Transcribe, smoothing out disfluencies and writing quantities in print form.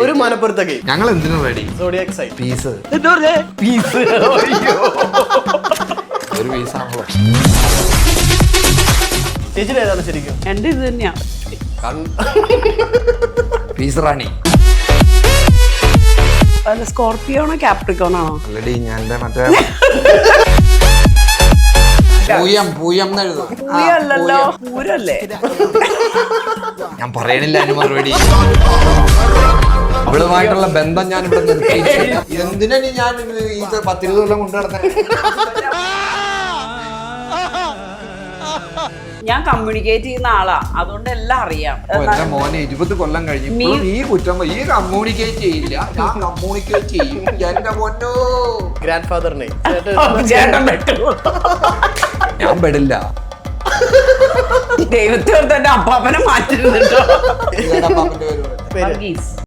ഒരു മനപ്പുറത്തൊക്കെ ഞങ്ങൾ എന്തിനും ready. Zodiac sign piece piece ഒരു പീസാണല്ലോ. ചേച്ചിയുടെ ഏതാണ് ശരിക്കും? എന്റെ ഇത് തന്നെയാ. പീസ് റാണി. അല്ല, സ്കോർപിയോണോ ക്യാപ്രിക്കോണോ? ഓൾറെഡി ഞാൻ മറ്റേ പൂയം എന്നെഴുതും. പൂയല്ലല്ലോ, പൂരല്ലേ? ഞാൻ പറയണില്ല അതിന് മറുപടി. ഇവളുമായിട്ടുള്ള ബന്ധം ഞാൻ ഇവിടെ നിർത്തി. എന്തിനാ ഞാൻ ഈ 10-20 കൊല്ലം കൊണ്ടു നടന്നേ? ഞാൻ കമ്മ്യൂണിക്കേറ്റ് ചെയ്യുന്ന ആളാ, അതുകൊണ്ട് എല്ലാം അറിയാം. എന്റെ മോനെ 20 കൊല്ലം കഴിഞ്ഞു ഇപ്പോഴും ഈ കുറ്റം ഈ കമ്മ്യൂണിക്കേറ്റ് ചെയ്യില്ല. ഞാൻ കമ്മ്യൂണിക്കേറ്റ് ചെയ്യും. എന്റെ പൊന്നോ, ഗ്രാൻഡ് ഫാദറിനെ ഞാൻ പെടില്ല. ദൈവത്തെ ഓർത്ത് എന്റെ അപ്പാപ്പനെ മാറ്റിരുന്നിട്ടോ. ഇതെന്റെ അപ്പാപ്പന്റെ പേര്. വർഗീസ്.